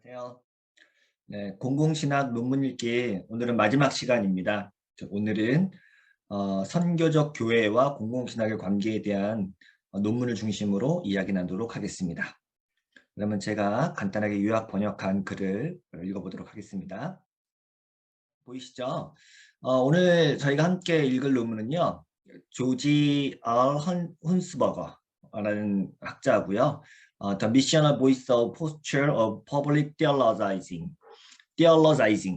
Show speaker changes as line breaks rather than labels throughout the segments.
안녕하세요. 네, 공공신학 논문 읽기 오늘은 마지막 시간입니다. 오늘은 선교적 교회와 공공신학의 관계에 대한 논문을 중심으로 이야기 나누도록 하겠습니다. 그러면 제가 간단하게 요약 번역한 글을 읽어보도록 하겠습니다. 보이시죠? 오늘 저희가 함께 읽을 논문은요. 조지 R. 훈스버거라는 학자고요. The Missional Voice of Posture of Public Theologizing.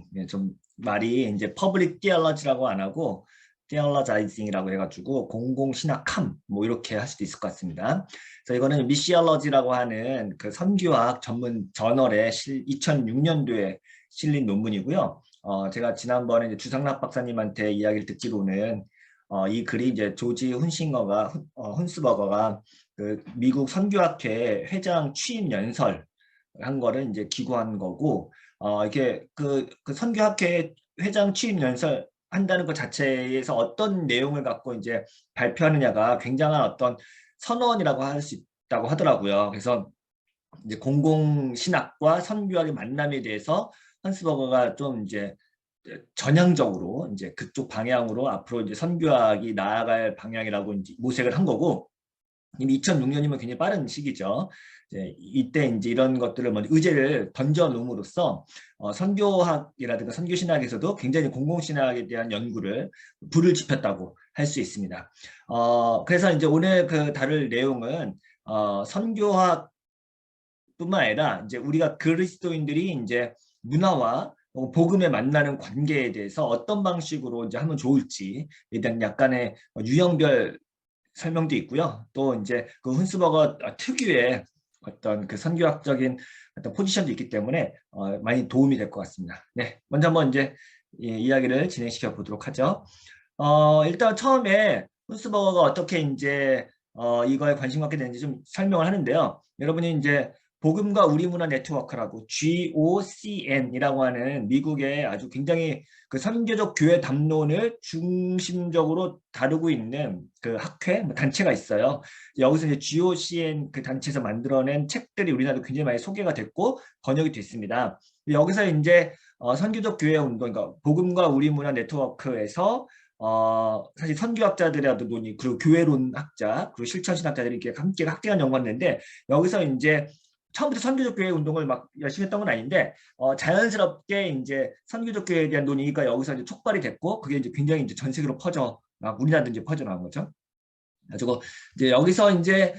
네, 좀 말이 이제 Public Theology라고 안 하고 Theologizing이라고 해가지고 공공신학함 뭐 이렇게 할 수도 있을 것 같습니다. 그래서 이거는 미시얼러지라고 하는 그 선교학 전문 저널에 2006년도에 실린 논문이고요. 제가 지난번에 이제 주상락 박사님한테 이야기를 듣기로는 이 글이 이제 조지 훈스버거가 그 미국 선교학회 회장 취임 연설 한 거를 이제 기고한 거고, 이렇게 그 선교학회 회장 취임 연설 한다는 것 자체에서 어떤 내용을 갖고 이제 발표하느냐가 굉장한 어떤 선언이라고 할 수 있다고 하더라고요. 그래서 이제 공공신학과 선교학의 만남에 대해서 헌스버거가 좀 이제 전향적으로 이제 그쪽 방향으로 앞으로 이제 선교학이 나아갈 방향이라고 이제 모색을 한 거고, 이미 2006년이면 굉장히 빠른 시기죠. 이때 이제 이런 것들을 먼저 의제를 던져 놓음으로써 선교학이라든가 선교신학에서도 굉장히 공공신학에 대한 연구를 불을 지폈다고 할 수 있습니다. 그래서 이제 오늘 그 다룰 내용은 선교학뿐만 아니라 이제 우리가 그리스도인들이 이제 문화와 복음에 만나는 관계에 대해서 어떤 방식으로 이제 하면 좋을지 일단 약간의 유형별 설명도 있고요. 또 이제 그 훈스버거 특유의 어떤 그 선교학적인 어떤 포지션도 있기 때문에 많이 도움이 될 것 같습니다. 네, 먼저 한번 이제 이야기를 진행시켜 보도록 하죠. 일단 처음에 훈스버거가 어떻게 이제 이거에 관심 갖게 되는지 좀 설명을 하는데요. 여러분이 이제 복음과 우리 문화 네트워크라고 GOCN이라고 하는 미국의 아주 굉장히 그 선교적 교회 담론을 중심적으로 다루고 있는 그 학회, 단체가 있어요. 여기서 이제 GOCN 그 단체에서 만들어낸 책들이 우리나라도 굉장히 많이 소개가 됐고 번역이 됐습니다. 여기서 이제 선교적 교회 운동, 그러니까 복음과 우리 문화 네트워크에서 사실 선교학자들이라도 논의, 그리고 교회론 학자, 그리고 실천신학자들이 이렇게 함께 학계가 연구했는데 여기서 이제 처음부터 선교적 교회 운동을 막 열심히 했던 건 아닌데 자연스럽게 이제 선교적 교회에 대한 논의가 여기서 이제 촉발이 됐고 그게 이제 굉장히 이제 전 세계로 막 우리나라도 이제 퍼져나온 거죠. 가지고 이제 여기서 이제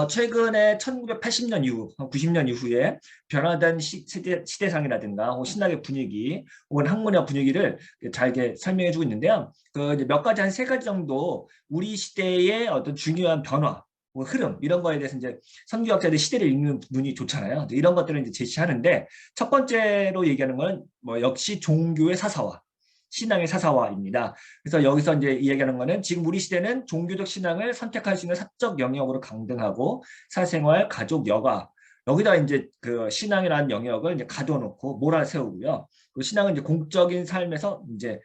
최근에 1980년 이후, 90년 이후에 변화된 시대상이라든가 혹은 신학의 분위기 혹은 학문의 분위기를 잘 설명해주고 있는데요. 그 이제 몇 가지 한 세 가지 정도 우리 시대의 어떤 중요한 변화, 뭐 흐름 이런 거에 대해서 이제 선교학자들 시대를 읽는 눈이 좋잖아요. 이런 것들을 이제 제시하는데 첫 번째로 얘기하는 건 뭐 역시 종교의 사사화. 신앙의 사사화입니다. 그래서 여기서 이제 이야기하는 거는 지금 우리 시대는 종교적 신앙을 선택할 수 있는 사적 영역으로 강등하고 사생활, 가족, 여가 여기다 이제 그 신앙이라는 영역을 이제 가둬놓고 몰아세우고요. 그 신앙은 이제 공적인 삶에서 이제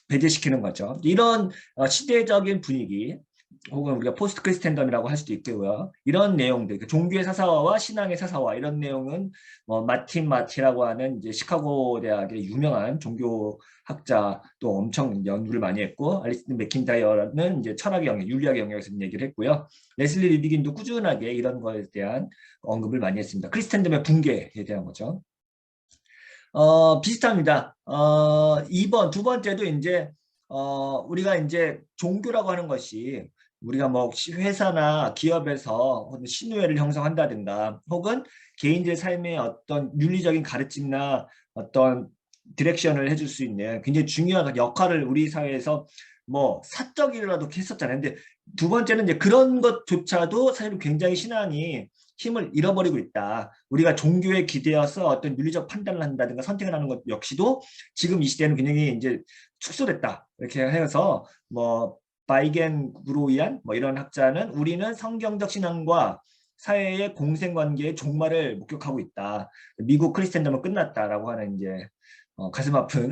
배제시키는 거죠. 이런 시대적인 분위기 혹은 우리가 포스트 크리스텐덤이라고 할 수도 있고요. 이런 내용들, 종교의 사사화와 신앙의 사사화 이런 내용은 마틴 마티라고 하는 이제 시카고 대학의 유명한 종교학자 또 엄청 연구를 많이 했고 알리스 맥킨타이어는 이제 철학의 영역, 윤리학의 영역에서 얘기를 했고요. 레슬리 리비긴도 꾸준하게 이런 거에 대한 언급을 많이 했습니다. 크리스텐덤의 붕괴에 대한 거죠. 비슷합니다. 두 번째도 이제, 우리가 이제 종교라고 하는 것이 우리가 뭐 회사나 기업에서 신뢰를 형성한다든가 혹은 개인들 삶의 어떤 윤리적인 가르침이나 어떤 디렉션을 해줄 수 있는 굉장히 중요한 역할을 우리 사회에서 뭐 사적이라도 했었잖아요. 근데 두 번째는 이제 그런 것조차도 사실 굉장히 신앙이 힘을 잃어버리고 있다. 우리가 종교에 기대어서 어떤 윤리적 판단을 한다든가 선택을 하는 것 역시도 지금 이 시대는 굉장히 이제 축소됐다. 이렇게 해서 뭐 바이겐 브로이안 뭐 이런 학자는 우리는 성경적 신앙과 사회의 공생관계의 종말을 목격하고 있다. 미국 크리스텐덤은 끝났다라고 하는 이제 가슴 아픈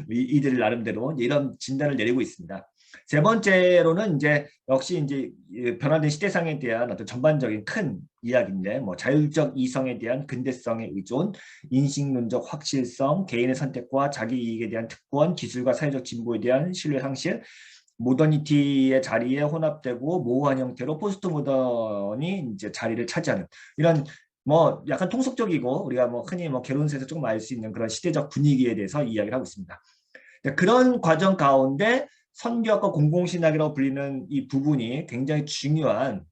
이들 나름대로 이런 진단을 내리고 있습니다. 세 번째로는 이제 역시 이제 변화된 시대상에 대한 어떤 전반적인 큰 이야기인데, 뭐 자율적 이성에 대한 근대성의 의존, 인식론적 확실성, 개인의 선택과 자기 이익에 대한 특권, 기술과 사회적 진보에 대한 신뢰 상실, 모더니티의 자리에 혼합되고 모호한 형태로 포스트 모던이 이제 자리를 차지하는 이런 뭐 약간 통속적이고 우리가 뭐 흔히 뭐 개론서에서 조금 알 수 있는 그런 시대적 분위기에 대해서 이야기를 하고 있습니다. 그런 과정 가운데 선교학과 공공신학이라고 불리는 이 부분이 굉장히 중요한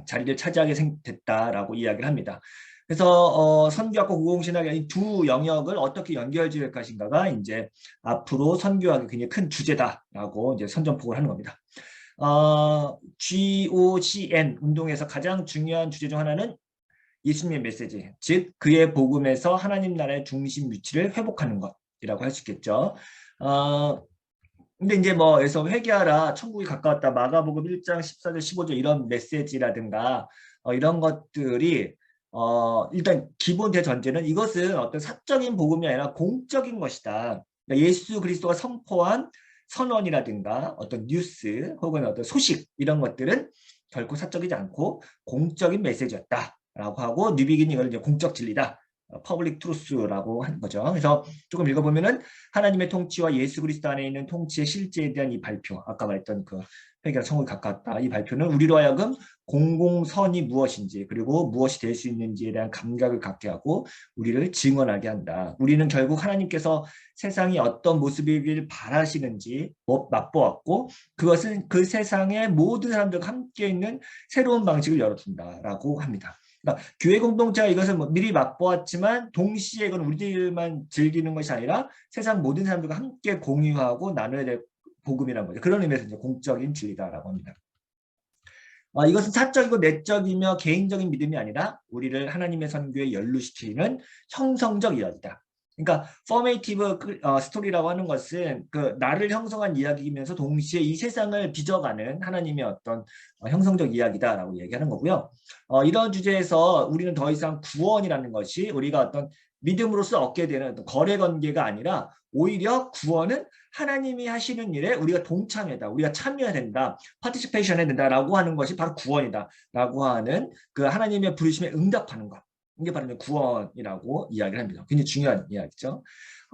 자리를 차지하게 됐다라고 이야기를 합니다. 그래서 선교학과 공공신학의 이 두 영역을 어떻게 연결지을 것인가가 이제 앞으로 선교학의 굉장히 큰 주제다라고 이제 선전포고를 하는 겁니다. GOCN 운동에서 가장 중요한 주제 중 하나는 예수님의 메시지, 즉 그의 복음에서 하나님 나라의 중심 위치를 회복하는 것이라고 할 수 있겠죠. 근데 이제 뭐 여기서 회개하라, 천국이 가까웠다, 마가복음 1장 14절 15절 이런 메시지라든가 이런 것들이 일단 기본 대전제는 이것은 어떤 사적인 복음이 아니라 공적인 것이다. 그러니까 예수 그리스도가 선포한 선언이라든가 어떤 뉴스 혹은 어떤 소식 이런 것들은 결코 사적이지 않고 공적인 메시지였다라고 하고 뉴비긴 이걸 이제 공적 진리다. 퍼블릭 트루스라고 하는 거죠. 그래서 조금 읽어보면은 하나님의 통치와 예수 그리스도 안에 있는 통치의 실제에 대한 이 발표, 아까 말했던 그 회개가 천국에 가까웠다. 이 발표는 우리로 하여금 공공선이 무엇인지 그리고 무엇이 될 수 있는지에 대한 감각을 갖게 하고 우리를 증언하게 한다. 우리는 결국 하나님께서 세상이 어떤 모습이길 바라시는지 맛보았고 그것은 그 세상의 모든 사람들과 함께 있는 새로운 방식을 열어둔다라고 합니다. 그러니까 교회 공동체가 이것을 뭐 미리 맛보았지만 동시에 이건 우리들만 즐기는 것이 아니라 세상 모든 사람들과 함께 공유하고 나눠야 될 복음이라는 거죠. 그런 의미에서 이제 공적인 진리다라고 합니다. 이것은 사적이고 내적이며 개인적인 믿음이 아니라 우리를 하나님의 선교에 연루시키는 형성적 이야기다. 그러니까 포메이티브 스토리라고 하는 것은 그 나를 형성한 이야기이면서 동시에 이 세상을 빚어가는 하나님의 어떤 형성적 이야기다라고 얘기하는 거고요. 이런 주제에서 우리는 더 이상 구원이라는 것이 우리가 어떤 믿음으로써 얻게 되는 거래 관계가 아니라 오히려 구원은 하나님이 하시는 일에 우리가 동참해다, 우리가 참여해야 된다, 파티시페이션 해야 된다라고 하는 것이 바로 구원이다라고 하는 그 하나님의 부르심에 응답하는 것. 이게 바로 구원이라고 이야기를 합니다. 굉장히 중요한 이야기죠.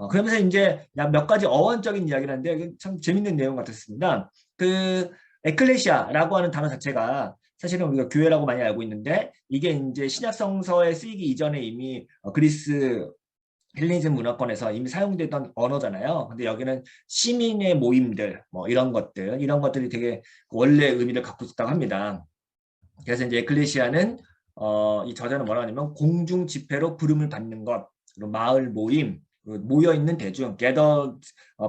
그러면서 이제 몇 가지 어원적인 이야기를 하는데 참 재밌는 내용 같았습니다. 그 에클레시아라고 하는 단어 자체가 사실은 우리가 교회라고 많이 알고 있는데 이게 이제 신약 성서에 쓰이기 이전에 이미 그리스 헬레니즘 문화권에서 이미 사용되던 언어잖아요. 근데 여기는 시민의 모임들, 뭐 이런 것들이 되게 원래 의미를 갖고 있다고 합니다. 그래서 이제 에클레시아는 이 저자는 뭐라 하냐면 공중 집회로 부름을 받는 것, 그리고 마을 모임, 모여 있는 대중, gathered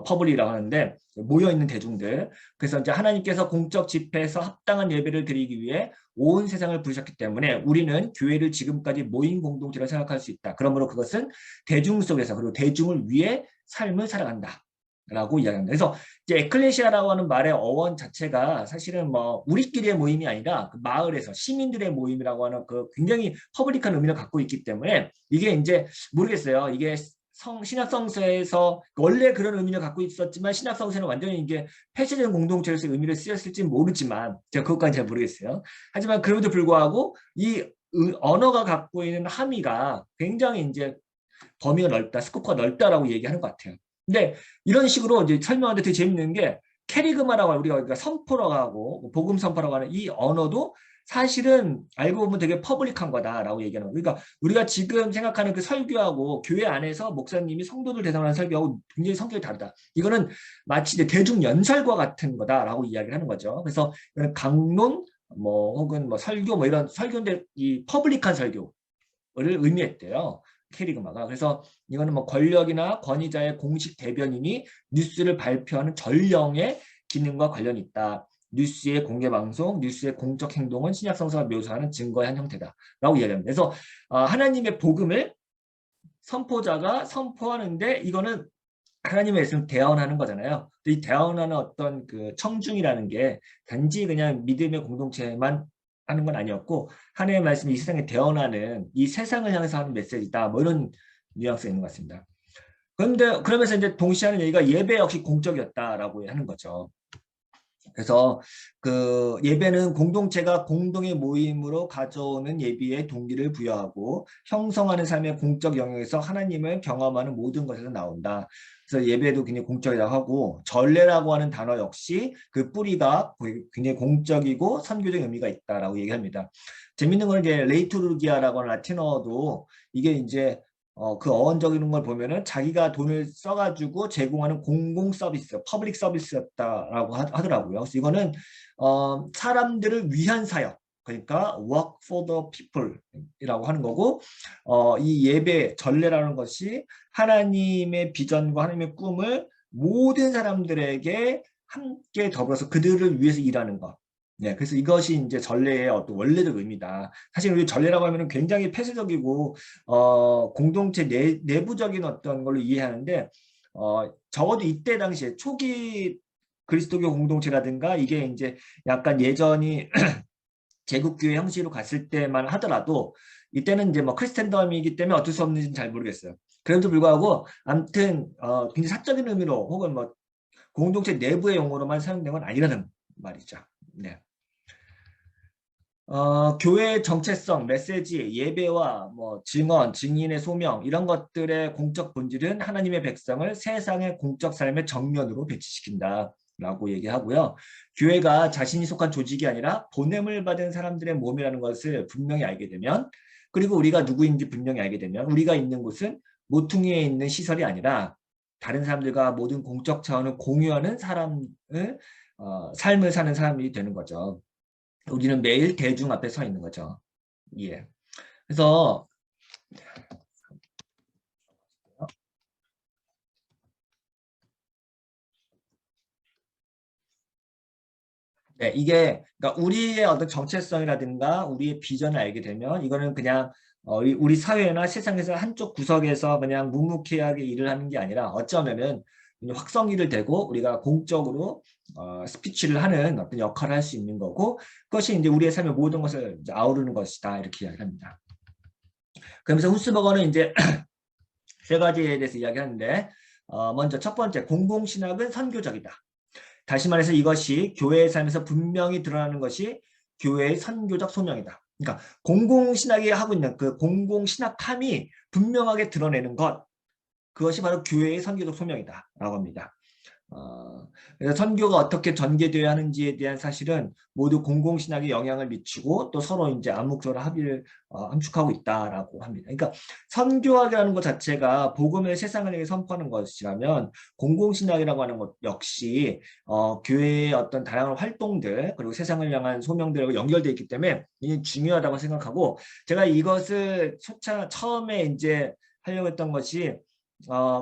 public이라고 하는데 모여 있는 대중들. 그래서 이제 하나님께서 공적 집회에서 합당한 예배를 드리기 위해 온 세상을 부르셨기 때문에 우리는 교회를 지금까지 모임 공동체로 생각할 수 있다. 그러므로 그것은 대중 속에서 그리고 대중을 위해 삶을 살아간다. 라고 이야기합니다. 그래서 이제 에클레시아라고 하는 말의 어원 자체가 사실은 뭐 우리끼리의 모임이 아니라 그 마을에서 시민들의 모임이라고 하는 그 굉장히 퍼블릭한 의미를 갖고 있기 때문에 이게 이제 모르겠어요. 이게 신약 성서에서 원래 그런 의미를 갖고 있었지만 신약 성서는 완전히 이게 폐쇄된 공동체로서 의미를 쓰였을지 모르지만 제가 그것까지 잘 모르겠어요. 하지만 그럼에도 불구하고 이 언어가 갖고 있는 함의가 굉장히 이제 범위가 넓다, 스코프가 넓다라고 얘기하는 것 같아요. 근데 이런 식으로 이제 설명하는데 되게 재밌는 게 캐리그마라고 우리가 선포라고 하고 복음 선포라고 하는 이 언어도 사실은 알고 보면 되게 퍼블릭한 거다라고 얘기하는 거예요. 그러니까 우리가 지금 생각하는 그 설교하고 교회 안에서 목사님이 성도들 대상으로 하는 설교하고 굉장히 성격이 다르다. 이거는 마치 대중 연설과 같은 거다라고 이야기를 하는 거죠. 그래서 강론 뭐 혹은 뭐 설교 뭐 이런 설교인데 이 퍼블릭한 설교를 의미했대요. 캐리그마가. 그래서 이거는 뭐 권력이나 권위자의 공식 대변인이 뉴스를 발표하는 전령의 기능과 관련이 있다. 뉴스의 공개 방송, 뉴스의 공적 행동은 신약 성서가 묘사하는 증거의 한 형태다라고 이야기합니다. 그래서 하나님의 복음을 선포자가 선포하는데 이거는 하나님의 말씀 대언하는 거잖아요. 이 대언하는 어떤 그 청중이라는 게 단지 그냥 믿음의 공동체만 하는 건 아니었고 하나님의 말씀이 이 세상에 대언하는 이 세상을 향해서 하는 메시지다. 뭐 이런 뉘앙스가 있는 것 같습니다. 그런데 그러면서 이제 동시에 하는 얘기가 예배 역시 공적이었다라고 하는 거죠. 그래서 그 예배는 공동체가 공동의 모임으로 가져오는 예비의 동기를 부여하고 형성하는 삶의 공적 영역에서 하나님을 경험하는 모든 것에서 나온다. 그래서 예배도 굉장히 공적이라고 하고 전례라고 하는 단어 역시 그 뿌리가 굉장히 공적이고 선교적 의미가 있다라고 얘기합니다. 재밌는 건 이제 레이투르기아라고 하는 라틴어도 이게 이제 그 어원적인 걸 보면은 자기가 돈을 써가지고 제공하는 공공 서비스, 퍼블릭 서비스였다라고 하더라고요. 그래서 이거는 사람들을 위한 사역, 그러니까 work for the people이라고 하는 거고, 이 예배, 전례라는 것이 하나님의 비전과 하나님의 꿈을 모든 사람들에게 함께 더불어서 그들을 위해서 일하는 것. 네, 그래서 이것이 이제 전례의 어떤 원래적 의미다. 사실 우리 전례라고 하면 굉장히 폐쇄적이고 공동체 내부적인 어떤 걸로 이해하는데 적어도 이때 당시에 초기 그리스도교 공동체라든가 이게 이제 약간 예전이 제국교회 형식으로 갔을 때만 하더라도 이때는 이제 뭐 크리스텐덤이기 때문에 어쩔 수 없는지는 잘 모르겠어요. 그럼에도 불구하고 아무튼 굉장히 사적인 의미로 혹은 뭐 공동체 내부의 용어로만 사용된 건 아니라는 말이죠. 네. 교회의 정체성, 메시지, 예배와 뭐 증언, 증인의 소명 이런 것들의 공적 본질은 하나님의 백성을 세상의 공적 삶의 정면으로 배치시킨다. 라고 얘기하고요. 교회가 자신이 속한 조직이 아니라 보냄을 받은 사람들의 몸이라는 것을 분명히 알게 되면 그리고 우리가 누구인지 분명히 알게 되면 우리가 있는 곳은 모퉁이에 있는 시설이 아니라 다른 사람들과 모든 공적 차원을 공유하는 사람을 삶을 사는 사람이 되는 거죠. 우리는 매일 대중 앞에 서 있는 거죠. 예. 그래서 네, 이게 그러니까 우리의 어떤 정체성이라든가 우리의 비전을 알게 되면 이거는 그냥 우리 사회나 세상에서 한쪽 구석에서 그냥 묵묵히하게 일을 하는 게 아니라 어쩌면은 확성기를 대고 우리가 공적으로 스피치를 하는 어떤 역할을 할 수 있는 거고 그것이 이제 우리의 삶의 모든 것을 이제 아우르는 것이다 이렇게 이야기합니다. 그러면서 후스버거는 이제 세 가지에 대해서 이야기하는데 먼저 첫 번째 공공신학은 선교적이다. 다시 말해서 이것이 교회의 삶에서 분명히 드러나는 것이 교회의 선교적 소명이다. 그러니까 공공신학이 하고 있는 그 공공신학함이 분명하게 드러내는 것 그것이 바로 교회의 선교적 소명이다 라고 합니다. 그래서 선교가 어떻게 전개되어야 하는지에 대한 사실은 모두 공공신학에 영향을 미치고 또 서로 이제 암묵적으로 합의를 함축하고 있다라고 합니다. 그러니까 선교학이라는 것 자체가 복음을 세상에게 선포하는 것이라면 공공신학이라고 하는 것 역시 교회의 어떤 다양한 활동들 그리고 세상을 향한 소명들하고 연결되어 있기 때문에 이게 중요하다고 생각하고 제가 이것을 처음에 이제 하려고 했던 것이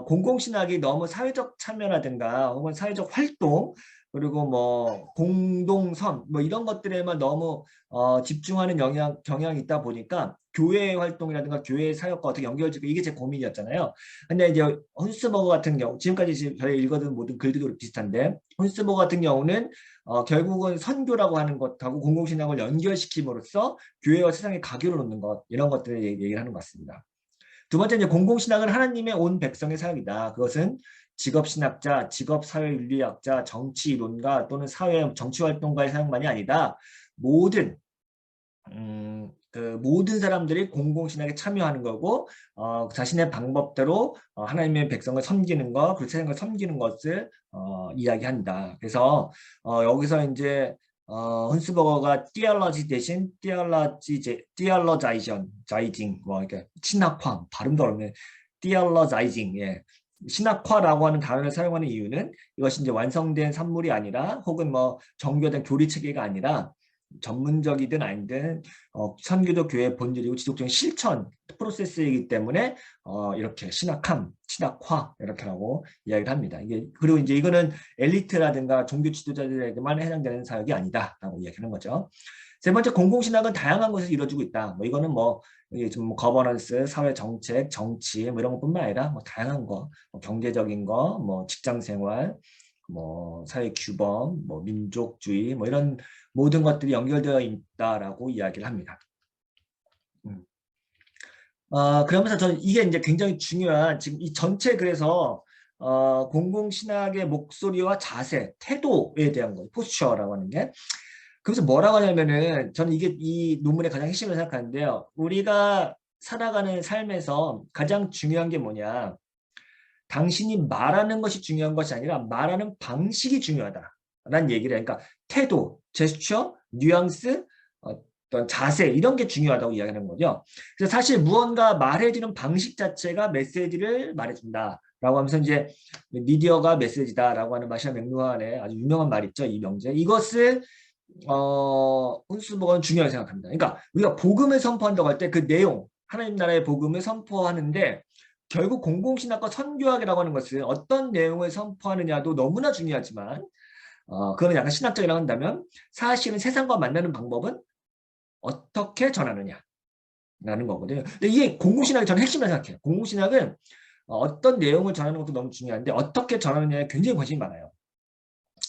공공신학이 너무 사회적 참여라든가 혹은 사회적 활동 그리고 뭐 공동선 뭐 이런 것들에만 너무 집중하는 경향이 있다 보니까 교회 활동이라든가 교회 사역과 어떻게 연결지고 이게 제 고민이었잖아요. 근데 이제 혼스버거 같은 경우 지금까지 저희 읽어둔 모든 글들도 비슷한데 혼스버거 같은 경우는 결국은 선교라고 하는 것하고 공공신학을 연결시킴으로써 교회와 세상의 가교를 놓는 것 이런 것들을 얘기를 하는 것 같습니다. 두 번째 이제 공공신학은 하나님의 온 백성의 사역이다. 그것은 직업신학자, 직업사회윤리학자, 정치이론가 또는 사회 정치활동가의 사역만이 아니다. 모든 모든 사람들이 공공신학에 참여하는 거고 자신의 방법대로 하나님의 백성을 섬기는 것, 그리고 세상을 섬기는 것을 이야기한다. 그래서 여기서 이제 헌스버거가 theology 대신 theologizing 뭐 이렇게 신학화 발음도 어렵네. theologizing 예. 신학화라고 하는 단어를 사용하는 이유는 이것이 이제 완성된 산물이 아니라 혹은 뭐 정교된 교리 체계가 아니라 전문적이든 아니든 선교적 교회의 본질이고 지속적인 실천 프로세스이기 때문에 이렇게 신학함, 신학화 이렇게 하고 이야기를 합니다. 이게 그리고 이제 이거는 엘리트라든가 종교 지도자들에게만 해당되는 사역이 아니다라고 이야기하는 거죠. 세 번째 공공신학은 다양한 곳에서 이루어지고 있다. 뭐 이거는 뭐 이게 좀 거버넌스, 사회 정책, 정치 뭐 이런 것뿐만 아니라 뭐 다양한 거, 뭐 경제적인 거, 뭐 직장 생활, 뭐 사회 규범, 뭐 민족주의 뭐 이런 모든 것들이 연결되어 있다라고 이야기를 합니다. 그러면서 저는 이게 이제 굉장히 중요한 지금 이 전체 그래서 공공신학의 목소리와 자세, 태도에 대한 거예요. 포스처라고 하는 게. 그래서 뭐라고 하냐면은 저는 이게 이 논문의 가장 핵심을 생각하는데요. 우리가 살아가는 삶에서 가장 중요한 게 뭐냐. 당신이 말하는 것이 중요한 것이 아니라 말하는 방식이 중요하다라는 얘기를 해요. 그러니까 태도, 제스처, 뉘앙스, 어떤 자세 이런 게 중요하다고 이야기하는 거죠. 그래서 사실 무언가 말해주는 방식 자체가 메시지를 말해준다라고 하면서 이제 미디어가 메시지다라고 하는 마시아 맥루한의 아주 유명한 말 있죠. 이 명제. 이것을 훈스버거는 중요하게 생각합니다. 그러니까 우리가 복음을 선포한다고 할 때 그 내용, 하나님 나라의 복음을 선포하는데 결국 공공신학과 선교학이라고 하는 것은 어떤 내용을 선포하느냐도 너무나 중요하지만 그거는 약간 신학적이라고 한다면 사실은 세상과 만나는 방법은 어떻게 전하느냐라는 거거든요. 근데 이게 공공신학이 저는 핵심이라고 생각해요. 공공신학은 어떤 내용을 전하는 것도 너무 중요한데 어떻게 전하느냐에 굉장히 관심이 많아요.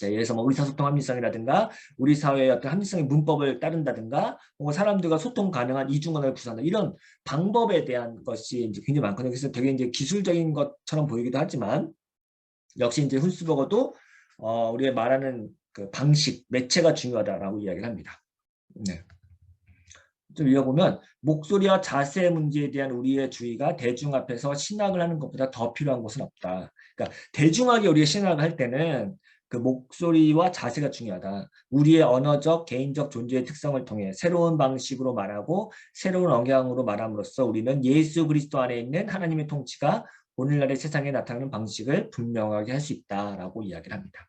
네, 예를 들어서 뭐 의사소통 합리성이라든가 우리 사회의 어떤 합리성의 문법을 따른다든가 혹은 사람들과 소통 가능한 이중언어를 구사한다 이런 방법에 대한 것이 이제 굉장히 많거든요. 그래서 되게 이제 기술적인 것처럼 보이기도 하지만 역시 이제 훈스버거도 우리가 말하는 그 방식, 매체가 중요하다라고 이야기를 합니다. 네. 좀 읽어보면 목소리와 자세 문제에 대한 우리의 주의가 대중 앞에서 신학을 하는 것보다 더 필요한 것은 없다. 그러니까 대중하게 우리가 신학을 할 때는 그 목소리와 자세가 중요하다. 우리의 언어적, 개인적 존재의 특성을 통해 새로운 방식으로 말하고 새로운 억양으로 말함으로써 우리는 예수 그리스도 안에 있는 하나님의 통치가 오늘날의 세상에 나타나는 방식을 분명하게 할 수 있다라고 이야기를 합니다.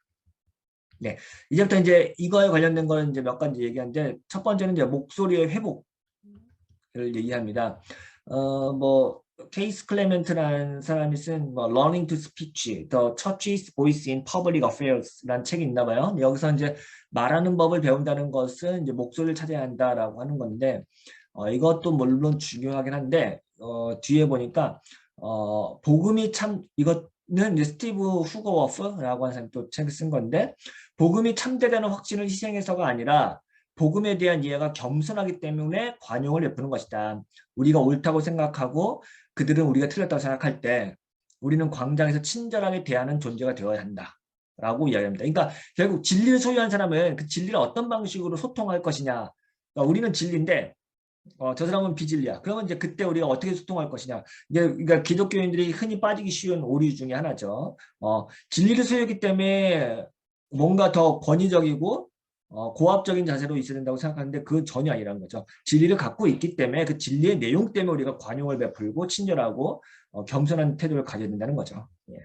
네, 이제부터 이제 이거에 관련된 거는 이제 몇 가지 얘기하는데 첫 번째는 이제 목소리의 회복 얘기합니다. 뭐 케이스 클레멘트라는 사람이 쓴 뭐 Learning to Speech, The Church's Voice in Public Affairs라는 책이 있나 봐요. 여기서 이제 말하는 법을 배운다는 것은 이제 목소리를 찾아야 한다라고 하는 건데 이것도 물론 중요하긴 한데 뒤에 보니까 복음이 참 이것은 이제 스티브 후거워프라고 하는 사람이 또 책을 쓴 건데 복음이 참되다는 확신을 희생해서가 아니라 복음에 대한 이해가 겸손하기 때문에 관용을 베푸는 것이다. 우리가 옳다고 생각하고 그들은 우리가 틀렸다고 생각할 때 우리는 광장에서 친절하게 대하는 존재가 되어야 한다. 라고 이야기합니다. 그러니까 결국 진리를 소유한 사람은 그 진리를 어떤 방식으로 소통할 것이냐. 그러니까 우리는 진리인데 저 사람은 비진리야. 그러면 이제 그때 우리가 어떻게 소통할 것이냐. 이게 그러니까 기독교인들이 흔히 빠지기 쉬운 오류 중에 하나죠. 진리를 소유했기 때문에 뭔가 더 권위적이고 고압적인 자세로 있어야 된다고 생각하는데 그건 전혀 아니라는 거죠. 진리를 갖고 있기 때문에 그 진리의 내용 때문에 우리가 관용을 베풀고 친절하고 겸손한 태도를 가져야 된다는 거죠. 예.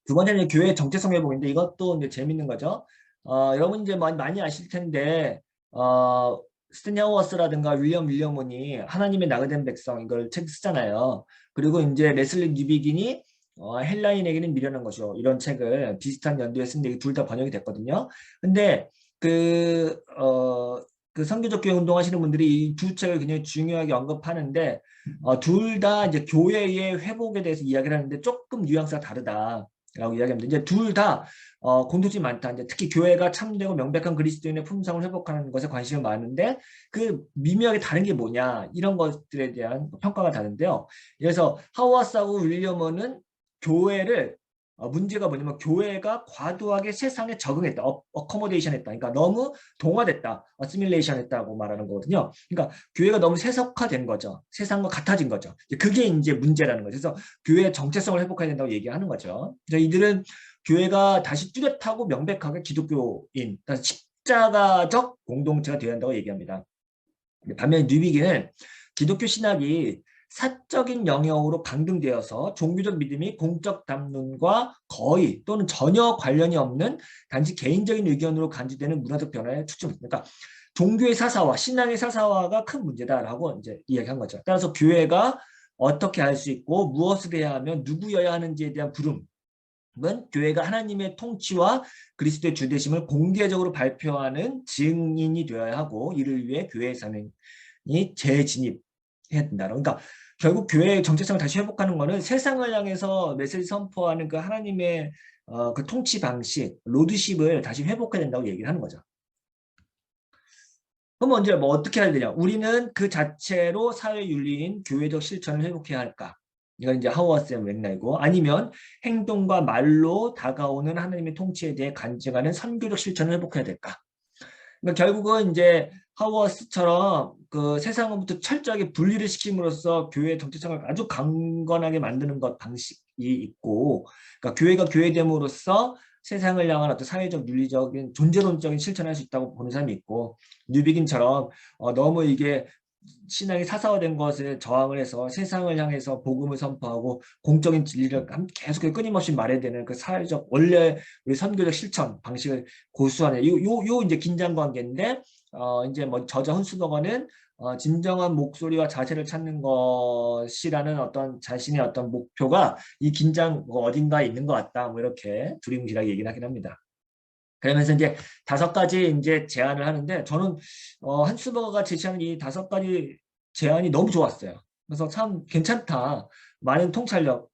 두 번째는 교회의 정체성 회복인데 이것도 이제 재밌는 거죠. 여러분 이제 많이 아실 텐데 스탠리 하워스라든가 윌리엄 모니 하나님의 나그된 백성 이걸 책 쓰잖아요. 그리고 이제 레슬리 뉴비긴이 헬라인에게는 미련한 것이요. 이런 책을 비슷한 연도에 쓴데 둘 다 번역이 됐거든요. 근데 그 선교적 교회 운동하시는 분들이 이 두 책을 굉장히 중요하게 언급하는데 둘 다 이제 교회의 회복에 대해서 이야기를 하는데 조금 뉘앙스가 다르다. 라고 이야기합니다. 이제 둘 다 공통점이 많다. 이제 특히 교회가 참되고 명백한 그리스도인의 품성을 회복하는 것에 관심이 많은데 그 미묘하게 다른 게 뭐냐 이런 것들에 대한 평가가 다른데요. 그래서 하워스하고 윌리엄은 교회를 문제가 뭐냐면 교회가 과도하게 세상에 적응했다. 어커모데이션 했다. 그러니까 너무 동화됐다. 어시밀레이션 했다고 말하는 거거든요. 그러니까 교회가 너무 세속화된 거죠. 세상과 같아진 거죠. 그게 이제 문제라는 거죠. 그래서 교회의 정체성을 회복해야 된다고 얘기하는 거죠. 그래서 이들은 교회가 다시 뚜렷하고 명백하게 기독교인, 십자가적 공동체가 되어야 한다고 얘기합니다. 반면 뉴비기는 기독교 신학이 사적인 영역으로 강등되어서 종교적 믿음이 공적 담론과 거의 또는 전혀 관련이 없는 단지 개인적인 의견으로 간주되는 문화적 변화에 초점했습니다. 그러니까 종교의 사사화, 신앙의 사사화가 큰 문제다라고 이제 이야기한 거죠. 따라서 교회가 어떻게 할 수 있고 무엇을 해야 하면 누구여야 하는지에 대한 부름은 교회가 하나님의 통치와 그리스도의 주대심을 공개적으로 발표하는 증인이 되어야 하고 이를 위해 교회의 사명이 재진입해야 된다. 그러니까 결국 교회의 정체성을 다시 회복하는 것은 세상을 향해서 메시지 선포하는 그 하나님의 그 통치 방식, 로드십을 다시 회복해야 된다고 얘기를 하는 거죠. 그럼 이제 뭐 어떻게 해야 되냐? 우리는 그 자체로 사회 윤리인 교회적 실천을 회복해야 할까? 이건 이제 하워스의 맥락이고, 아니면 행동과 말로 다가오는 하나님의 통치에 대해 간증하는 선교적 실천을 회복해야 될까? 그러니까 결국은 이제 하워스처럼 그 세상으로부터 철저하게 분리를 시킴으로써 교회의 정체성을 아주 강건하게 만드는 것 방식이 있고, 그러니까 교회가 교회됨으로써 세상을 향한 어떤 사회적 윤리적인 존재론적인 실천할 수 있다고 보는 사람이 있고, 뉴비긴처럼 너무 이게 신앙이 사사화된 것에 저항을 해서 세상을 향해서 복음을 선포하고 공적인 진리를 계속 끊임없이 말해야 되는 그 사회적 원래 우리 선교적 실천 방식을 고수하는 요 이제 긴장 관계인데, 이제 뭐 저자 훈스버거는 진정한 목소리와 자세를 찾는 것이라는 어떤 자신의 어떤 목표가 이 긴장 어딘가에 있는 것 같다, 뭐 이렇게 두리뭉실하게 얘기를 하긴 합니다. 그러면서 이제 5가지 이제 제안을 하는데, 저는 한스버거가 제시하는 이 5가지 제안이 너무 좋았어요. 그래서 참 괜찮다. 많은 통찰력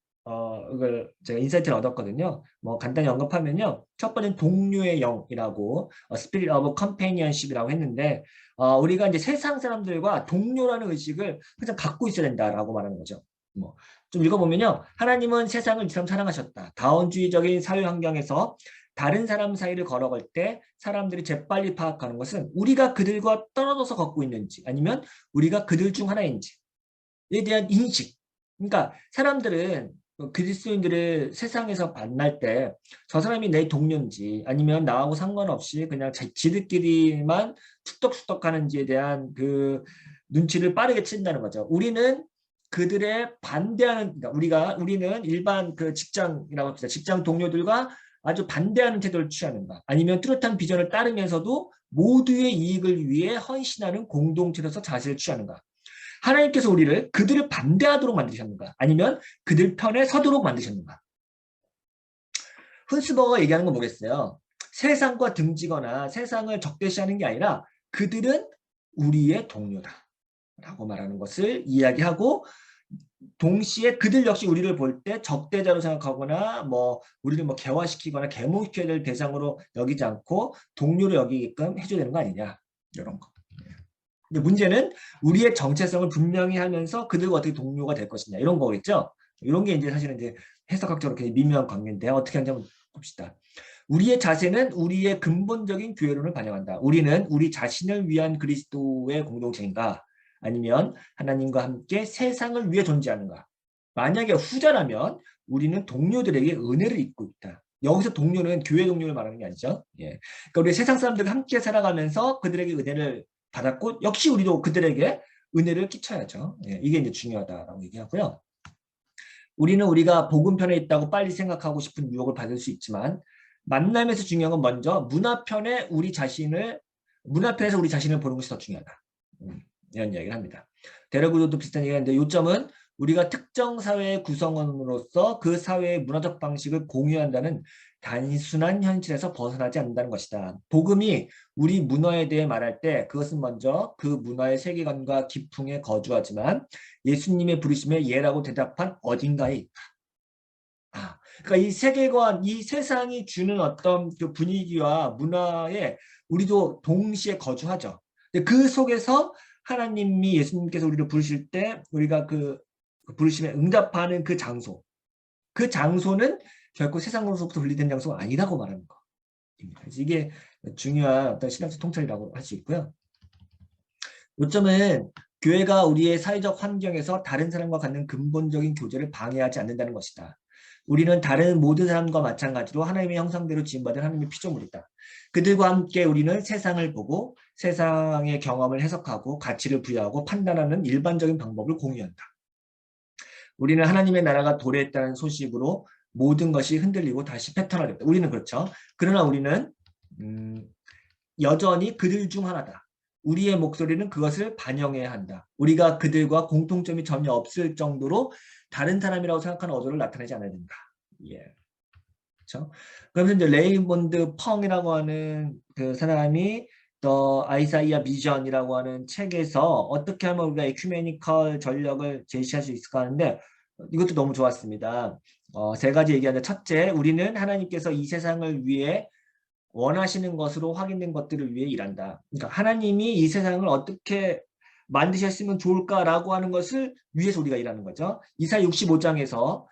이걸 제가 인사이트를 얻었거든요. 뭐 간단히 언급하면요, 첫 번째는 동료의 영이라고 스피릿 오브 컴패니언십이라고 했는데, 우리가 이제 세상 사람들과 동료라는 의식을 항상 갖고 있어야 된다라고 말하는 거죠. 뭐 좀 읽어보면요, 하나님은 세상을 이처럼 사랑하셨다. 다원주의적인 사회 환경에서 다른 사람 사이를 걸어갈 때 사람들이 재빨리 파악하는 것은 우리가 그들과 떨어져서 걷고 있는지 아니면 우리가 그들 중 하나인지에 대한 인식. 그러니까 사람들은 그리스도인들을 세상에서 만날 때 저 사람이 내 동료인지 아니면 나하고 상관없이 그냥 지들끼리만 툭덕툭덕하는지에 대한 그 눈치를 빠르게 챈다는 거죠. 우리는 그들의 반대하는, 그러니까 우리는 일반 그 직장이라고 합시다. 직장 동료들과 아주 반대하는 태도를 취하는가, 아니면 뚜렷한 비전을 따르면서도 모두의 이익을 위해 헌신하는 공동체로서 자세를 취하는가. 하나님께서 우리를 그들을 반대하도록 만드셨는가, 아니면 그들 편에 서도록 만드셨는가. 훈스버거가 얘기하는 건 뭐겠어요? 세상과 등지거나 세상을 적대시하는 게 아니라 그들은 우리의 동료다 라고 말하는 것을 이야기하고, 동시에 그들 역시 우리를 볼 때 적대자로 생각하거나 뭐 우리를 뭐 개화시키거나 계몽시켜야 될 대상으로 여기지 않고 동료로 여기게끔 해줘야 되는 거 아니냐, 이런 거. 근데 문제는 우리의 정체성을 분명히 하면서 그들과 어떻게 동료가 될 것이냐, 이런 거겠죠. 이런 게 이제 사실은 이제 해석학적으로 굉장히 미묘한 관계인데, 어떻게 하는지 한번 봅시다. 우리의 자세는 우리의 근본적인 교회론을 반영한다. 우리는 우리 자신을 위한 그리스도의 공동체인가, 아니면 하나님과 함께 세상을 위해 존재하는가. 만약에 후자라면 우리는 동료들에게 은혜를 입고 있다. 여기서 동료는 교회 동료를 말하는 게 아니죠. 예. 그러니까 우리 세상 사람들과 함께 살아가면서 그들에게 은혜를 받았고, 역시 우리도 그들에게 은혜를 끼쳐야죠. 예. 이게 이제 중요하다라고 얘기하고요. 우리는 우리가 복음편에 있다고 빨리 생각하고 싶은 유혹을 받을 수 있지만, 만남에서 중요한 건 먼저 문화편에서 우리 자신을 보는 것이 더 중요하다. 이런 이야기를 합니다. 데러구도도 비슷한 얘기가 있는데, 요점은 우리가 특정 사회의 구성원으로서 그 사회의 문화적 방식을 공유한다는 단순한 현실에서 벗어나지 않는다는 것이다. 복음이 우리 문화에 대해 말할 때 그것은 먼저 그 문화의 세계관과 기풍에 거주하지만 예수님의 부르심에 예라고 대답한 어딘가에 있다. 그러니까 이 세계관, 이 세상이 주는 어떤 그 분위기와 문화에 우리도 동시에 거주하죠. 근데 그 속에서 하나님이, 예수님께서 우리를 부르실 때 우리가 그 부르심에 응답하는 그 장소, 그 장소는 결코 세상으로부터 분리된 장소가 아니라고 말하는 거. 그래서 이게 중요한 어떤 신학적 통찰이라고 할 수 있고요. 요점은 교회가 우리의 사회적 환경에서 다른 사람과 갖는 근본적인 교제를 방해하지 않는다는 것이다. 우리는 다른 모든 사람과 마찬가지로 하나님의 형상대로 지음받은 하나님의 피조물이다. 그들과 함께 우리는 세상을 보고 세상의 경험을 해석하고 가치를 부여하고 판단하는 일반적인 방법을 공유한다. 우리는 하나님의 나라가 도래했다는 소식으로 모든 것이 흔들리고 다시 패턴화됐다. 우리는 그렇죠. 그러나 우리는 여전히 그들 중 하나다. 우리의 목소리는 그것을 반영해야 한다. 우리가 그들과 공통점이 전혀 없을 정도로 다른 사람이라고 생각하는 어조를 나타내지 않아야 된다. 예. 그렇죠? 그러면서 이제 레이몬드 펑이라고 하는 그 사람이 더 아이사이아 비전이라고 하는 책에서 어떻게 하면 우리가 에큐메니컬 전력을 제시할 수 있을까 하는데, 이것도 너무 좋았습니다. 3가지 얘기하는데, 첫째, 우리는 하나님께서 이 세상을 위해 원하시는 것으로 확인된 것들을 위해 일한다. 그러니까 하나님이 이 세상을 어떻게 만드셨으면 좋을까라고 하는 것을 위해서 우리가 일하는 거죠. 이사야 65장에서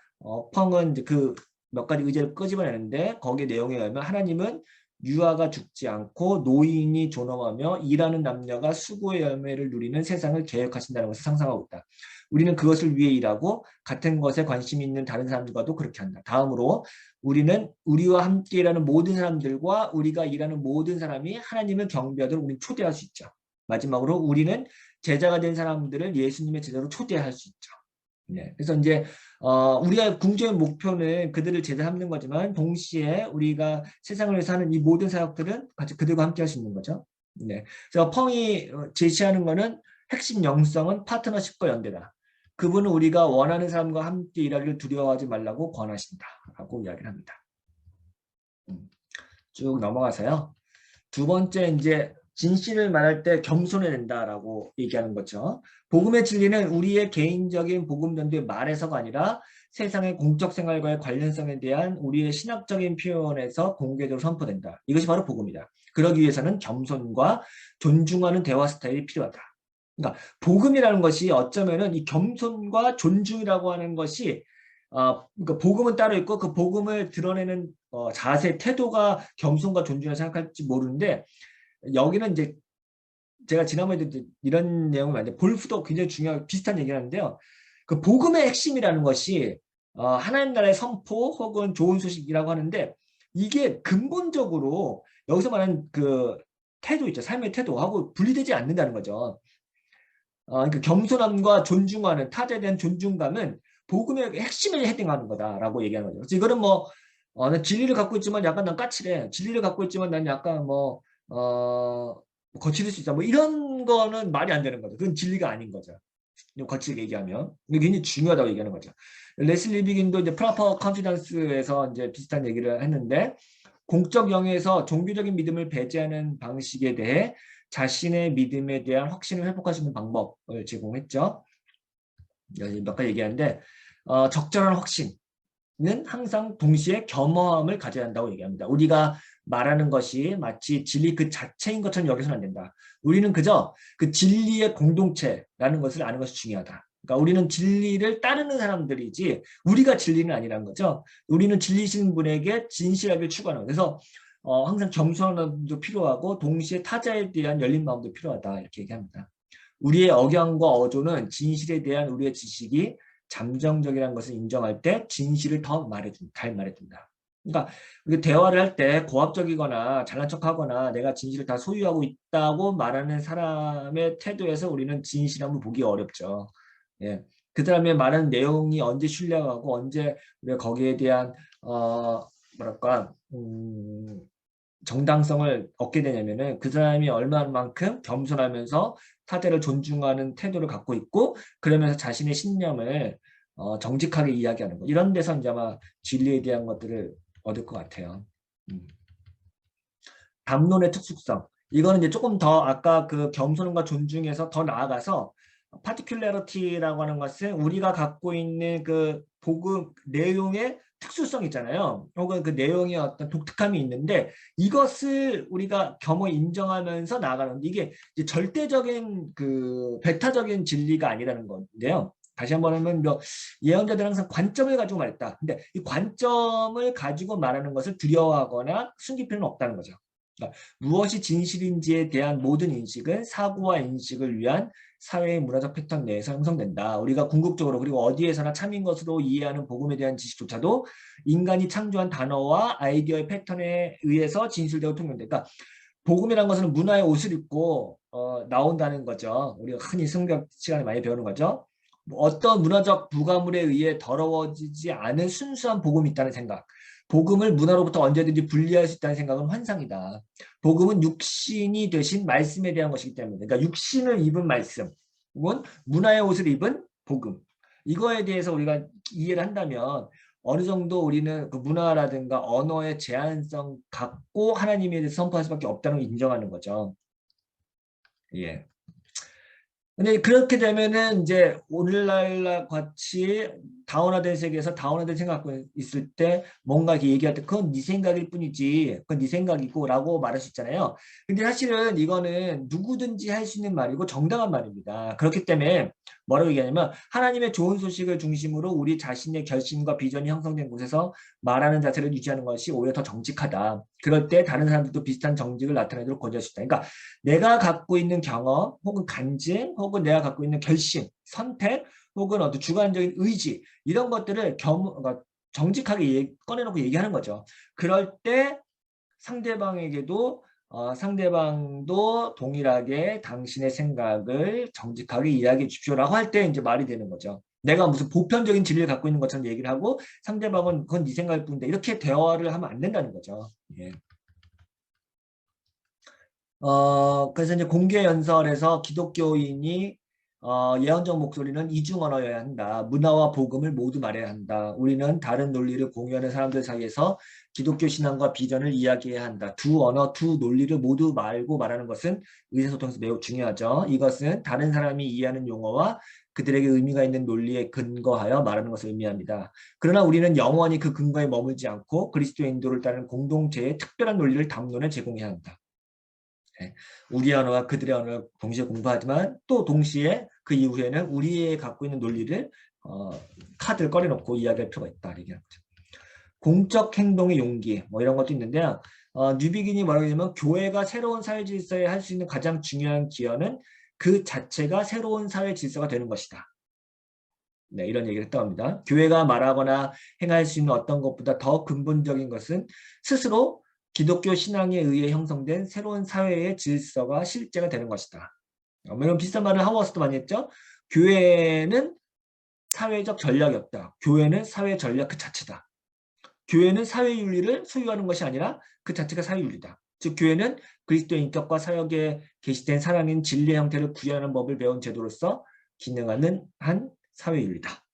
펑은 이제 그 몇 가지 의제를 끄집어내는데 거기에 내용에 의하면 하나님은 유아가 죽지 않고 노인이 존엄하며 일하는 남녀가 수고의 열매를 누리는 세상을 계획하신다는 것을 상상하고 있다. 우리는 그것을 위해 일하고 같은 것에 관심이 있는 다른 사람들과도 그렇게 한다. 다음으로 우리는 우리와 함께 일하는 모든 사람들과 우리가 일하는 모든 사람이 하나님을 경배하도록 우리는 초대할 수 있죠. 마지막으로 우리는 제자가 된 사람들을 예수님의 제자로 초대할 수 있죠. 네. 그래서 이제 우리가 궁극적인 목표는 그들을 제자 삼는 거지만 동시에 우리가 세상을 위해서 하는 이 모든 사역들은 같이 그들과 함께 할 수 있는 거죠. 네. 그래서 펑이 제시하는 거는 핵심 영성은 파트너십과 연대다. 그분은 우리가 원하는 사람과 함께 일하기를 두려워하지 말라고 권하신다라고 이야기를 합니다. 쭉 넘어가서요. 두 번째 이제 진실을 말할 때 겸손해야 된다라고 얘기하는 거죠. 복음의 진리는 우리의 개인적인 복음 전도의 말에서가 아니라 세상의 공적 생활과의 관련성에 대한 우리의 신학적인 표현에서 공개적으로 선포된다. 이것이 바로 복음이다. 그러기 위해서는 겸손과 존중하는 대화 스타일이 필요하다. 그러니까 복음이라는 것이 어쩌면은 이 겸손과 존중이라고 하는 것이 그러니까 복음은 따로 있고 그 복음을 드러내는 자세, 태도가 겸손과 존중이라고 생각할지 모르는데 여기는 이제 제가 지난번에도 이런 내용을 말했는데 볼프도 굉장히 중요한 비슷한 얘기를 하는데요. 그 복음의 핵심이라는 것이 하나님 나라의 선포 혹은 좋은 소식이라고 하는데 이게 근본적으로 여기서 말하는 그 태도 있죠. 삶의 태도하고 분리되지 않는다는 거죠. 그러니까 겸손함과 존중하는 타자에 대한 존중감은 복음의 핵심에 해당하는 거다라고 얘기하는 거죠. 그래서 이거는 뭐 난 진리를 갖고 있지만 약간 난 까칠해. 진리를 갖고 있지만 난 약간 거칠을 수 있다. 뭐 이런 거는 말이 안 되는 거죠. 그건 진리가 아닌 거죠. 거칠게 얘기하면. 이게 굉장히 중요하다고 얘기하는 거죠. 레슬리 비긴도 이제 프로퍼 컨피던스에서 이제 비슷한 얘기를 했는데 공적 영역에서 종교적인 믿음을 배제하는 방식에 대해 자신의 믿음에 대한 확신을 회복할 수 있는 방법을 제공했죠. 몇 가지 얘기하는데 적절한 확신은 항상 동시에 겸허함을 가져야 한다고 얘기합니다. 우리가 말하는 것이 마치 진리 그 자체인 것처럼 여기서는 안 된다. 우리는 그저 그 진리의 공동체라는 것을 아는 것이 중요하다. 그러니까 우리는 진리를 따르는 사람들이지 우리가 진리는 아니라는 거죠. 우리는 진리신 분에게 진실하게 추구하는 거예요. 그래서 항상 겸손함도 필요하고 동시에 타자에 대한 열린 마음도 필요하다 이렇게 얘기합니다. 우리의 억양과 어조는 진실에 대한 우리의 지식이 잠정적이라는 것을 인정할 때 진실을 잘 말해준다. 그러니까 우리 대화를 할 때 고압적이거나 잘난 척하거나 내가 진실을 다 소유하고 있다고 말하는 사람의 태도에서 우리는 진실함을 보기 어렵죠. 예. 그 사람의 말하는 내용이 언제 신뢰하고 언제 우리가 거기에 대한 뭐랄까 정당성을 얻게 되냐면은 그 사람이 얼마만큼 겸손하면서 타자를 존중하는 태도를 갖고 있고 그러면서 자신의 신념을 정직하게 이야기하는 거 이런 데서 이제 아마 진리에 대한 것들을 얻을 것 같아요. 담론의 특수성 이거는 이제 조금 더 아까 그 겸손과 존중에서 더 나아가서 파티큘러리티라고 하는 것은 우리가 갖고 있는 그 복음 내용의 특수성 있잖아요. 혹은 그 내용의 어떤 독특함이 있는데 이것을 우리가 겸허히 인정하면서 나아가는 이게 이제 절대적인 그 배타적인 진리가 아니라는 건데요. 다시 한번 하면 뭐 예언자들은 항상 관점을 가지고 말했다. 근데 이 관점을 가지고 말하는 것을 두려워하거나 숨길 필요는 없다는 거죠. 그러니까 무엇이 진실인지에 대한 모든 인식은 사고와 인식을 위한 사회의 문화적 패턴 내에서 형성된다. 우리가 궁극적으로 그리고 어디에서나 참인 것으로 이해하는 복음에 대한 지식조차도 인간이 창조한 단어와 아이디어의 패턴에 의해서 진술되고 통용된다. 그러니까 복음이라는 것은 문화의 옷을 입고 나온다는 거죠. 우리가 흔히 성경 시간에 많이 배우는 거죠. 어떤 문화적 부가물에 의해 더러워지지 않은 순수한 복음이 있다는 생각. 복음을 문화로부터 언제든지 분리할 수 있다는 생각은 환상이다. 복음은 육신이 되신 말씀에 대한 것이기 때문에 그러니까 육신을 입은 말씀 혹은 문화의 옷을 입은 복음 이거에 대해서 우리가 이해를 한다면 어느 정도 우리는 그 문화라든가 언어의 제한성 갖고 하나님에 대해서 선포할 수밖에 없다는 걸 인정하는 거죠. 예. 근데 그렇게 되면은 이제 오늘날 같이 다원화된 세계에서 다원화된 생각 갖고 있을 때 뭔가 이렇게 얘기할 때 그건 네 생각일 뿐이지, 그건 네 생각이고 라고 말할 수 있잖아요. 근데 사실은 이거는 누구든지 할 수 있는 말이고 정당한 말입니다. 그렇기 때문에 뭐라고 얘기하냐면 하나님의 좋은 소식을 중심으로 우리 자신의 결심과 비전이 형성된 곳에서 말하는 자세를 유지하는 것이 오히려 더 정직하다. 그럴 때 다른 사람들도 비슷한 정직을 나타내도록 권유할 수 있다. 그러니까 내가 갖고 있는 경험 혹은 간증 혹은 내가 갖고 있는 결심, 선택 혹은 어떤 주관적인 의지 이런 것들을 그러니까 정직하게 꺼내놓고 얘기하는 거죠. 그럴 때 상대방에게도 상대방도 동일하게 당신의 생각을 정직하게 이야기해 주십시오라고 할 때 이제 말이 되는 거죠. 내가 무슨 보편적인 진리를 갖고 있는 것처럼 얘기를 하고 상대방은 그건 네 생각일 뿐인데 이렇게 대화를 하면 안 된다는 거죠. 예. 그래서 이제 공개 연설에서 기독교인이 예언적 목소리는 이중 언어여야 한다. 문화와 복음을 모두 말해야 한다. 우리는 다른 논리를 공유하는 사람들 사이에서 기독교 신앙과 비전을 이야기해야 한다. 두 언어, 두 논리를 모두 말고 말하는 것은 의사소통에서 매우 중요하죠. 이것은 다른 사람이 이해하는 용어와 그들에게 의미가 있는 논리에 근거하여 말하는 것을 의미합니다. 그러나 우리는 영원히 그 근거에 머물지 않고 그리스도의 인도를 따르는 공동체의 특별한 논리를 담론에 제공해야 한다. 우리 언어와 그들의 언어를 동시에 공부하지만 또 동시에 그 이후에는 우리의 갖고 있는 논리를 카드를 꺼내놓고 이야기할 필요가 있다. 얘기하는 거죠. 공적 행동의 용기 뭐 이런 것도 있는데요. 뉴비긴이 뭐라고 하냐면 교회가 새로운 사회 질서에 할 수 있는 가장 중요한 기여는 그 자체가 새로운 사회 질서가 되는 것이다. 네, 이런 얘기를 했다고 합니다. 교회가 말하거나 행할 수 있는 어떤 것보다 더 근본적인 것은 스스로 기독교 신앙에 의해 형성된 새로운 사회의 질서가 실제가 되는 것이다. 이런 비슷한 말을 하워스도 많이 했죠. 교회는 사회적 전략이 없다. 교회는 사회 전략 그 자체다. 교회는 사회윤리를 소유하는 것이 아니라 그 자체가 사회윤리다. 즉 교회는 그리스도의 인격과 사역에 게시된 사랑인 진리의 형태를 구현하는 법을 배운 제도로서 기능하는 한 사회윤리다.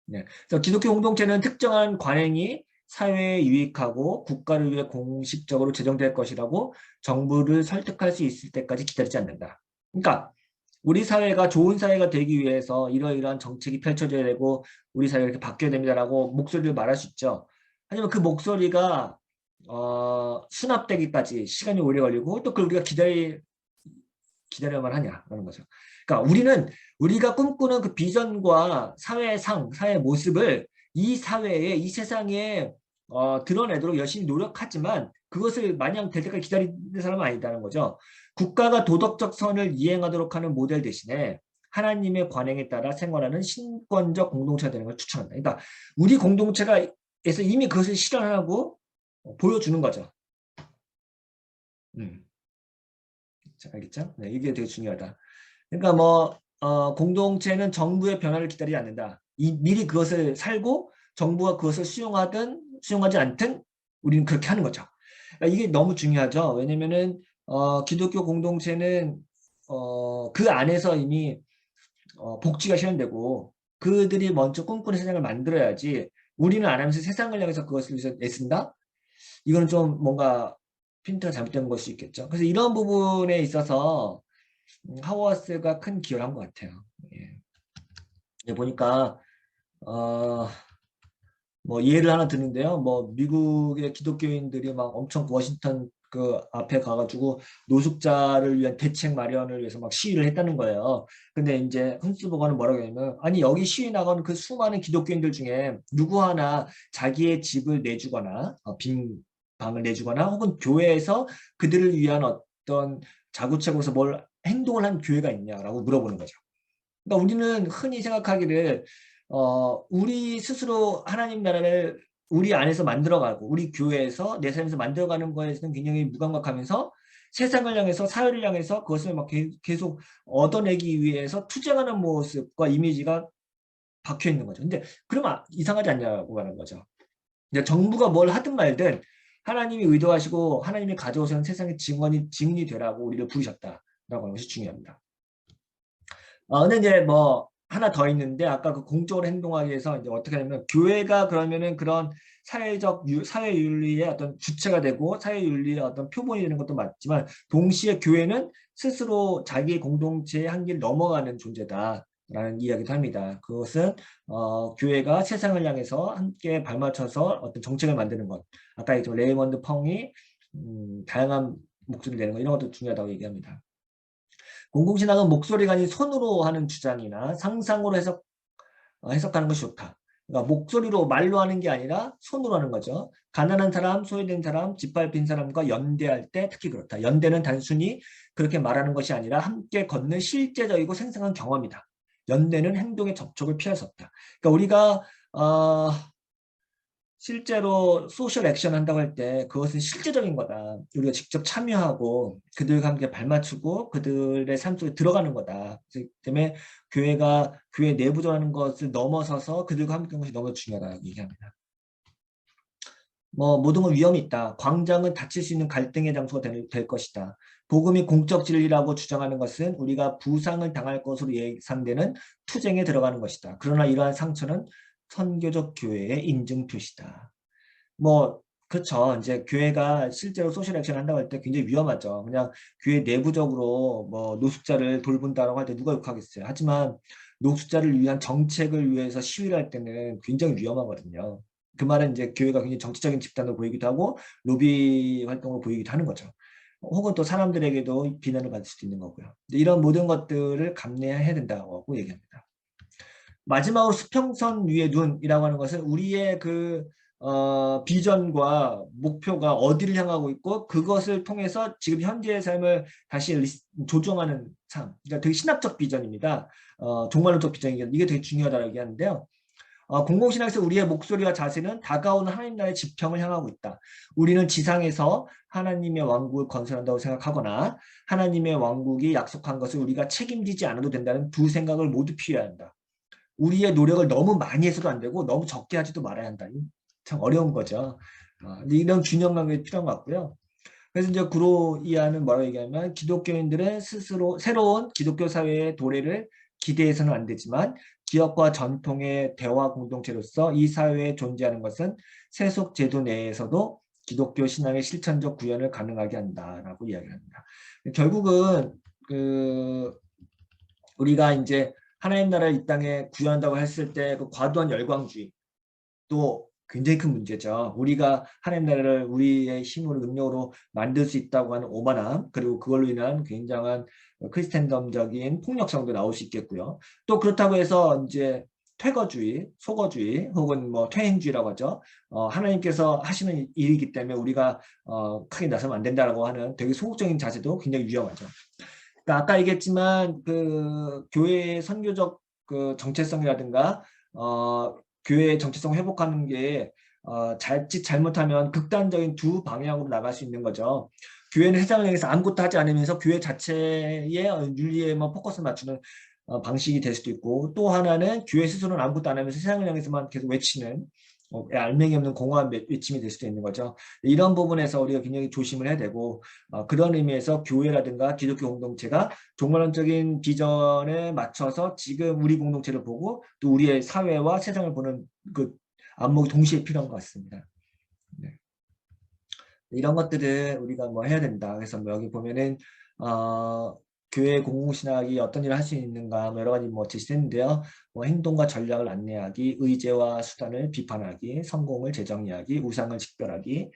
네. 그래서 기독교 공동체는 특정한 관행이 사회에 유익하고 국가를 위해 공식적으로 제정될 것이라고 정부를 설득할 수 있을 때까지 기다리지 않는다. 그러니까 우리 사회가 좋은 사회가 되기 위해서 이러이러한 정책이 펼쳐져야 되고 우리 사회가 이렇게 바뀌어야 됩니다라고 목소리를 말할 수 있죠. 하지만 그 목소리가 수납되기까지 시간이 오래 걸리고 또 그걸 우리가 기다려야만 하냐라는 거죠. 그러니까 우리가 꿈꾸는 그 비전과 사회상, 사회 모습을 이 사회에, 이 세상에 드러내도록 열심히 노력하지만 그것을 마냥 될 때까지 기다리는 사람은 아니다는 거죠. 국가가 도덕적 선을 이행하도록 하는 모델 대신에 하나님의 관행에 따라 생활하는 신권적 공동체가 되는 걸 추천한다. 그러니까 우리 공동체가 에서 이미 그것을 실현하고 보여주는 거죠. 알겠죠? 네, 이게 되게 중요하다. 그러니까 뭐 공동체는 정부의 변화를 기다리지 않는다. 미리 그것을 살고 정부가 그것을 수용하든 수용하지 않든 우리는 그렇게 하는 거죠. 그러니까 이게 너무 중요하죠. 왜냐면은 기독교 공동체는 그 안에서 이미 복지가 실현되고 그들이 먼저 꿈꾸는 세상을 만들어야지 우리는 안 하면서 세상을 향해서 그것을 위해서 애쓴다? 이거는 좀 뭔가 핀트가 잘못된 것일 수 있겠죠. 그래서 이런 부분에 있어서 하워스가 큰 기여를 한 것 같아요. 예. 보니까 뭐 예를 하나 드는데요. 뭐 미국의 기독교인들이 막 엄청 워싱턴 그 앞에 가가지고 노숙자를 위한 대책 마련을 위해서 막 시위를 했다는 거예요. 근데 이제 hunts버거는 뭐라고 하냐면 아니 여기 시위 나가는 그 수많은 기독교인들 중에 누구 하나 자기의 집을 내주거나 빈 방을 내주거나 혹은 교회에서 그들을 위한 어떤 자구책으로서 뭘 행동을 한 교회가 있냐라고 물어보는 거죠. 그러니까 우리는 흔히 생각하기를 우리 스스로 하나님 나라를 우리 안에서 만들어가고 우리 교회에서 내 삶에서 만들어가는 거에서는 굉장히 무감각하면서 세상을 향해서 사회를 향해서 그것을 막 계속 얻어내기 위해서 투쟁하는 모습과 이미지가 박혀 있는 거죠. 근데 그러면 이상하지 않냐고 하는 거죠. 근데 정부가 뭘 하든 말든 하나님이 의도하시고 하나님이 가져오시는 세상의 증인이 되라고 우리를 부르셨다라고 하는 것이 중요합니다. 근데 이제 뭐 하나 더 있는데 아까 그 공적으로 행동하기 위해서 이제 어떻게 하냐면 교회가 그러면은 그런 사회윤리의 어떤 주체가 되고 사회윤리의 어떤 표본이 되는 것도 맞지만 동시에 교회는 스스로 자기 공동체의 한계를 넘어가는 존재다. 라는 이야기도 합니다. 그것은 교회가 세상을 향해서 함께 발맞춰서 어떤 정책을 만드는 것. 아까 얘기했던 레이먼드 펑이 다양한 목소리를 내는 것 이런 것도 중요하다고 얘기합니다. 공공신앙은 목소리가 아닌 손으로 하는 주장이나 상상으로 해석하는 것이 좋다. 그러니까 목소리로 말로 하는 게 아니라 손으로 하는 거죠. 가난한 사람, 소외된 사람, 짓밟힌 사람과 연대할 때 특히 그렇다. 연대는 단순히 그렇게 말하는 것이 아니라 함께 걷는 실제적이고 생생한 경험이다. 연대는 행동의 접촉을 피할 수 없다. 그러니까 우리가 실제로 소셜 액션 한다고 할 때 그것은 실제적인 거다. 우리가 직접 참여하고 그들과 함께 발맞추고 그들의 삶 속에 들어가는 거다. 그렇기 때문에 교회가 교회 내부적으로 하는 것을 넘어서서 그들과 함께 하는 것이 너무 중요하다고 얘기합니다. 모든 건 위험이 있다. 광장은 다칠 수 있는 갈등의 장소가 될 것이다. 복음이 공적 진리라고 주장하는 것은 우리가 부상을 당할 것으로 예상되는 투쟁에 들어가는 것이다. 그러나 이러한 상처는 선교적 교회의 인증 표시다. 그렇죠. 이제 교회가 실제로 소셜 액션 한다고 할 때 굉장히 위험하죠. 그냥 교회 내부적으로 노숙자를 돌본다라고 할 때 누가 욕하겠어요. 하지만 노숙자를 위한 정책을 위해서 시위를 할 때는 굉장히 위험하거든요. 그 말은 이제 교회가 굉장히 정치적인 집단으로 보이기도 하고 로비 활동으로 보이기도 하는 거죠. 혹은 또 사람들에게도 비난을 받을 수도 있는 거고요. 이런 모든 것들을 감내해야 된다고 얘기합니다. 마지막으로 수평선 위의 눈이라고 하는 것은 우리의 비전과 목표가 어디를 향하고 있고 그것을 통해서 지금 현재의 삶을 다시 조정하는 삶. 그러니까 되게 신학적 비전입니다. 종말론적 비전이기 이게 되게 중요하다고 얘기하는데요. 공공신학에서 우리의 목소리와 자세는 다가오는 하나님 나라의 지평을 향하고 있다. 우리는 지상에서 하나님의 왕국을 건설한다고 생각하거나 하나님의 왕국이 약속한 것을 우리가 책임지지 않아도 된다는 두 생각을 모두 피해야 한다. 우리의 노력을 너무 많이 해서도 안 되고 너무 적게 하지도 말아야 한다. 참 어려운 거죠. 이런 균형 감각이 필요한 것 같고요. 그래서 이제 구로이아는 뭐라고 얘기하면 기독교인들은 스스로 새로운 기독교 사회의 도래를 기대해서는 안 되지만 기업과 전통의 대화 공동체로서 이 사회에 존재하는 것은 세속 제도 내에서도 기독교 신앙의 실천적 구현을 가능하게 한다라고 이야기합니다. 결국은 우리가 이제 하나님 나라를 이 땅에 구현한다고 했을 때 그 과도한 열광주의 또 굉장히 큰 문제죠. 우리가 하나님 나라를 우리의 힘으로 능력으로 만들 수 있다고 하는 오만함 그리고 그걸로 인한 굉장한 크리스텐덤적인 폭력성도 나올 수 있겠고요. 또 그렇다고 해서 이제 퇴거주의, 속어주의 혹은 퇴행주의라고 하죠. 하나님께서 하시는 일이기 때문에 우리가 크게 나서면 안 된다라고 하는 되게 소극적인 자세도 굉장히 위험하죠. 그러니까 아까 얘기했지만 교회의 선교적 정체성이라든가 교회의 정체성 회복하는 게 자칫 잘못하면 극단적인 두 방향으로 나갈 수 있는 거죠. 교회는 세상을 향해서 아무것도 하지 않으면서 교회 자체의 윤리에만 포커스를 맞추는 방식이 될 수도 있고 또 하나는 교회 스스로는 아무것도 안 하면서 세상을 향해서만 계속 외치는 알맹이 없는 공허한 외침이 될 수도 있는 거죠. 이런 부분에서 우리가 굉장히 조심을 해야 되고 그런 의미에서 교회라든가 기독교 공동체가 종말론적인 비전에 맞춰서 지금 우리 공동체를 보고 또 우리의 사회와 세상을 보는 그 안목이 동시에 필요한 것 같습니다. 네. 이런 것들을 우리가 해야 된다. 그래서 여기 보면은 교회 공공신학이 어떤 일을 할 수 있는가 여러 가지 제시했는데요. 행동과 전략을 안내하기, 의제와 수단을 비판하기, 성공을 재정의하기, 우상을 직별하기,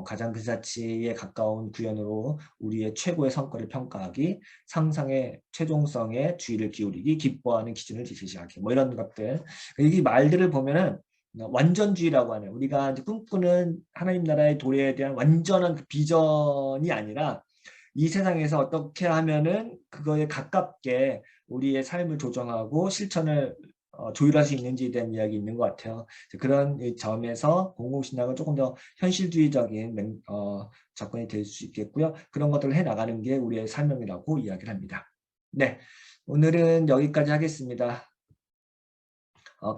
가장 근사치에 가까운 구현으로 우리의 최고의 성과를 평가하기, 상상의 최종성에 주의를 기울이기, 기뻐하는 기준을 제시하기, 이런 것들. 이 말들을 보면은 완전주의라고 하는 우리가 이제 꿈꾸는 하나님 나라의 도래에 대한 완전한 비전이 아니라 이 세상에서 어떻게 하면은 그거에 가깝게 우리의 삶을 조정하고 실천을 조율할 수 있는지에 대한 이야기 있는 것 같아요. 그런 점에서 공공신학은 조금 더 현실주의적인 접근이 될 수 있겠고요. 그런 것들을 해나가는 게 우리의 사명이라고 이야기를 합니다. 네, 오늘은 여기까지 하겠습니다.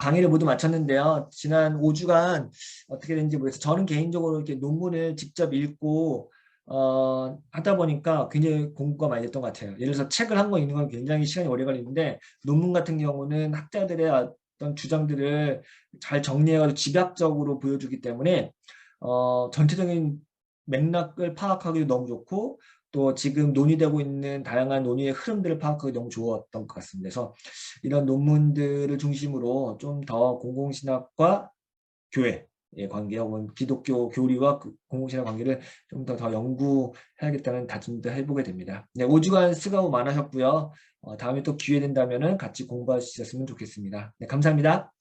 강의를 모두 마쳤는데요. 지난 5주간 어떻게 됐는지 모르겠어요. 저는 개인적으로 이렇게 논문을 직접 읽고 하다 보니까 굉장히 공부가 많이 됐던 것 같아요. 예를 들어서 책을 한 권 읽는 건 굉장히 시간이 오래 걸리는데 논문 같은 경우는 학자들의 어떤 주장들을 잘 정리해가지고 집약적으로 보여주기 때문에 전체적인 맥락을 파악하기도 너무 좋고 또 지금 논의되고 있는 다양한 논의의 흐름들을 파악하기 너무 좋았던 것 같습니다. 그래서 이런 논문들을 중심으로 좀 더 공공신학과 교회의 관계 혹은 기독교 교리와 그 공공신학 관계를 좀 더 연구해야겠다는 다짐도 해보게 됩니다. 네, 5주간 수고 많으셨고요. 다음에 또 기회 된다면 같이 공부하셨으면 좋겠습니다. 네, 감사합니다.